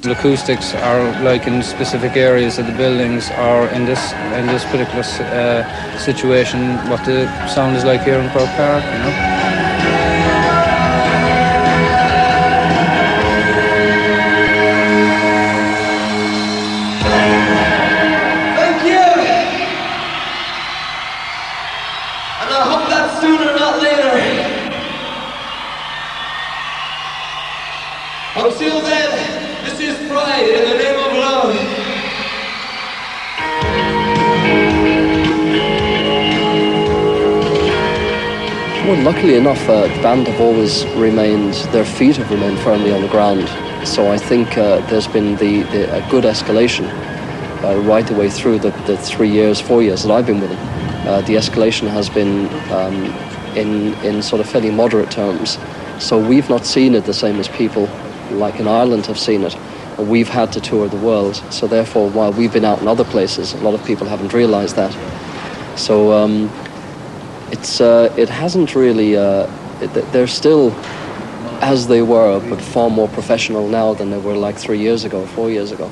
The acoustics are like in specific areas of the buildings, or in this particular situation, what the sound is like here in Croke Park, you know. Thank you, and I hope that's sooner, not later. Until then, this is Pride in the name of love. Well, luckily enough, the band have always remained, their feet have remained firmly on the ground. So I think there's been a good escalation right the way through the 4 years that I've been with them. The escalation has been in sort of fairly moderate terms. So we've not seen it the same as people like in Ireland have seen it. We've had to tour the world, so therefore while we've been out in other places, a lot of people haven't realised that. So it hasn't really, they're still as they were, but far more professional now than they were like 3 years ago, 4 years ago.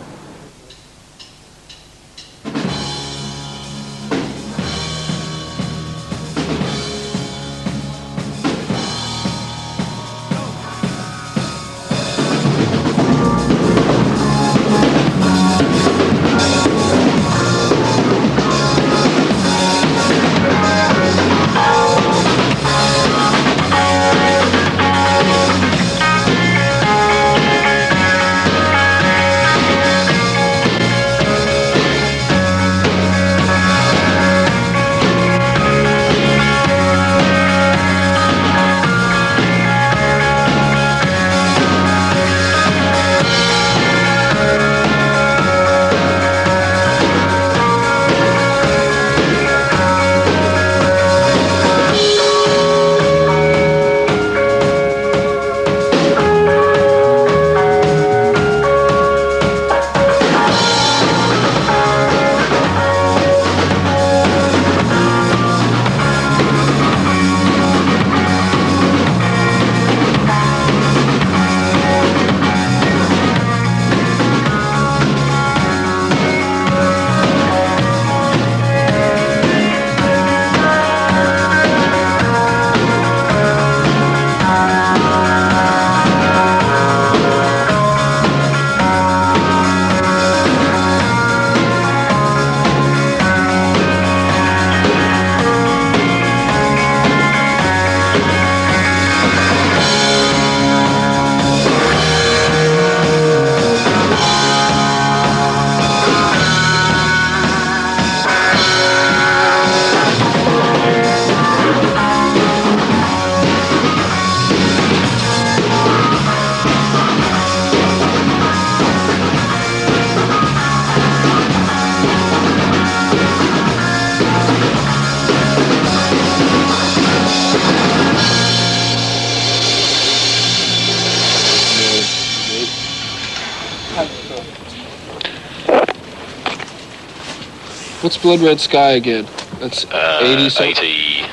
What's Blood Red Sky again? That's 80 something. 80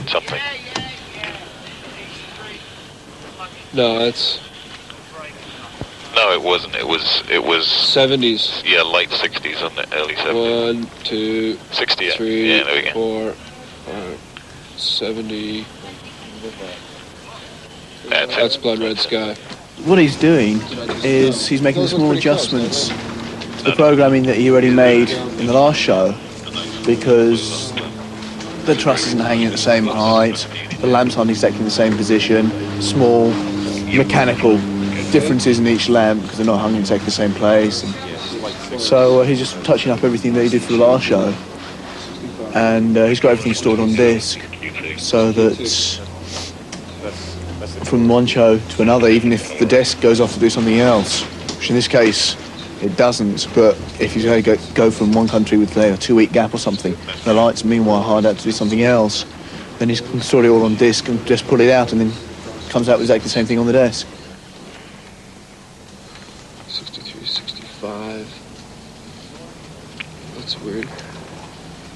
something. No, that's... No, it wasn't. It was 70s. Yeah, late 60s and the early 70s. 1, 2, 60, 3, yeah, there we go. 4, 5, 70. That's Blood Red Sky. What he's doing is he's making small adjustments to the programming that he already made in the last show, because the truss isn't hanging at the same height, the lamps aren't exactly in the same position, small mechanical differences in each lamp because they're not hung in exactly the same place. And so he's just touching up everything that he did for the last show, and he's got everything stored on disc so that from one show to another, even if the desk goes off to do something else, which in this case it doesn't, but if you go from one country with a 2-week gap or something, the lights meanwhile hired out to do something else, then he's can store it all on disc and just pull it out, and then comes out with exactly the same thing on the desk. 63, 65. That's weird.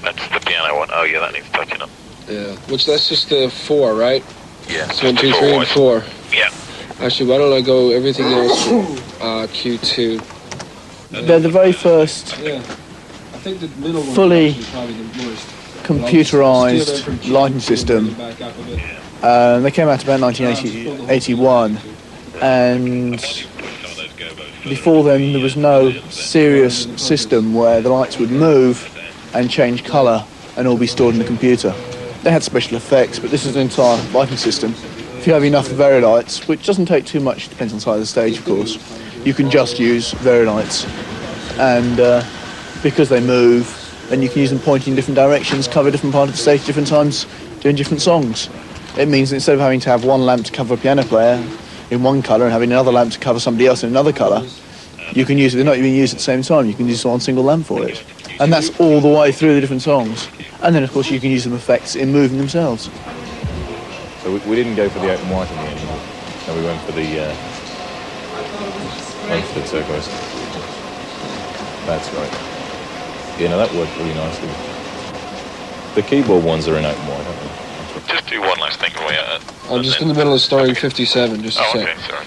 That's the piano one. Oh yeah, that needs touching up. Yeah, which that's just the 4, right? Yeah. It's 1, 2, 3, and 4. Yeah. Actually, why don't I go everything else? Q2. They're the very first Yeah. I think the middle one fully is probably the worst. computerised lighting system. They came out about 1981, and before then there was no serious system where the lights would move and change colour and all be stored in the computer. They had special effects, but this is an entire lighting system. If you have enough Vari-lights, which doesn't take too much, depends on the size of the stage of course, you can just use Vari-lights. And because they move, then you can use them pointing in different directions, cover a different part of the stage different times, doing different songs. It means that instead of having to have one lamp to cover a piano player in one colour and having another lamp to cover somebody else in another colour, you can use it, they're not even used at the same time, you can use one single lamp for it. And that's all the way through the different songs. And then of course you can use them effects in moving themselves. So we didn't go for the open white in the end, no, we went for the turquoise. That's right. Yeah, no, that worked really nicely. The keyboard ones are in open white, aren't they? Just do one last thing. I'm just in the middle of story 57, just a Oh, sec. okay, sorry.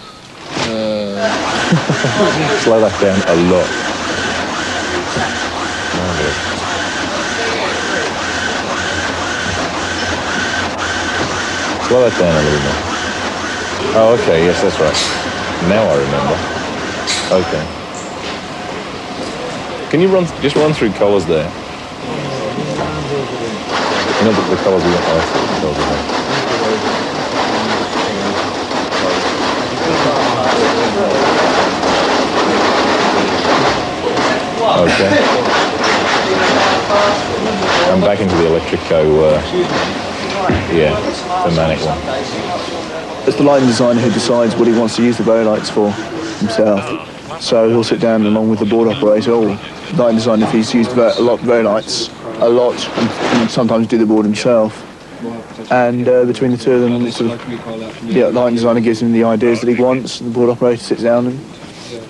Slow that down a lot. Oh, dear. Slow that down a little more. Oh, okay, yes, that's right. Now I remember. Okay. Can you just run through colours there? You know the colours we want. The colours we want. Okay. I'm back into the Electrico, the manic one. It's the lighting designer who decides what he wants to use the Vari-lights for himself. So he'll sit down along with the board operator, or the lighting designer if he's used a lot of Vari-lights, and sometimes do the board himself. And between the two of them, sort of, the lighting designer gives him the ideas that he wants, and the board operator sits down and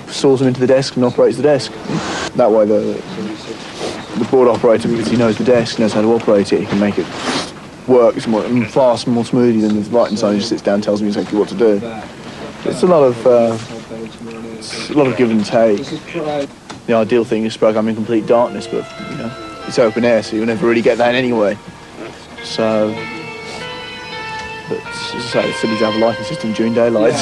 installs them into the desk and operates the desk. That way the board operator, because he knows the desk, knows how to operate it, he can make it work more fast and more smoothly than the lighting designer just sits down and tells him exactly what to do. It's a lot of give and take. The ideal thing is to program in complete darkness, but you know, it's open air, so you'll never really get that anyway. So, but as I say, it's silly to have a lighting system during daylight.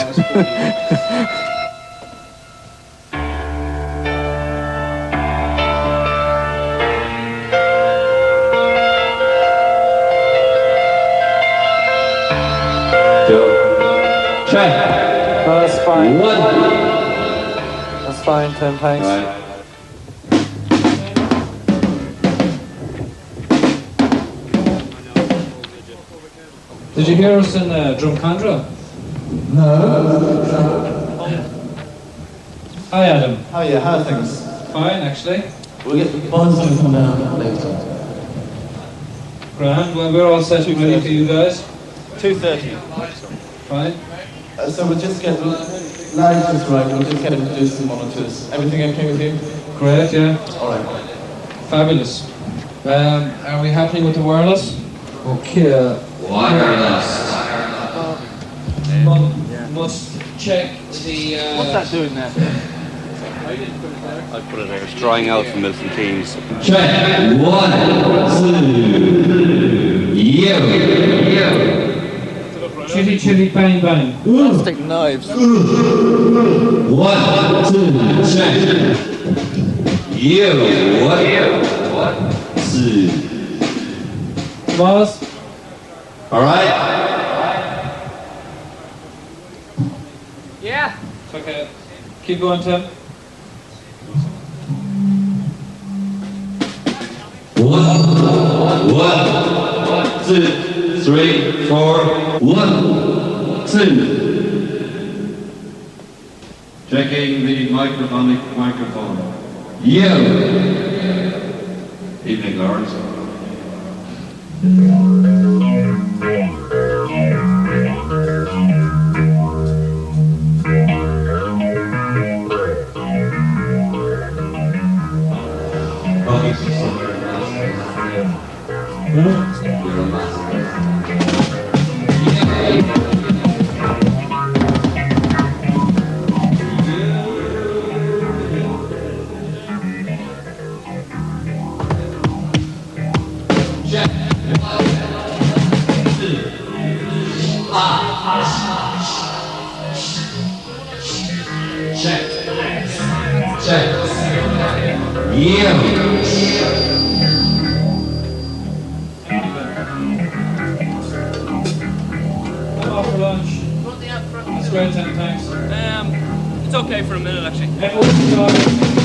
Check. No, that's fine. One. That's fine, Tim, thanks. Right. Did you hear us in Drumcondra? No. Hi, Adam. How are things? Fine, actually. We'll get the bonds and come down later. Grand. Well, we're all set and ready for you guys. 2:30. Fine. So we'll just get Larry just right. We'll just get him to do some monitors. Everything okay with you? Great, yeah. All right. Fabulous. Are we happening with the wireless? Okay. Wireless. Must check the... What's that doing there? I put it there. It's drying out from Milton Keynes. Check. 1, 2. Yeah. Chitty, chitty, bang, bang. Plastic knives. 1, 2. Check. Yeah. 1, 2. Boss? All right. Yeah. It's okay. Keep going, Tim. 1, 2, 3, 4. 1, 2. Checking the microphone. Yeah. Evening, Lawrence. Check. Check. Yeah. I'm off for lunch. That's great, thanks. It's okay for a minute, actually. Everyone's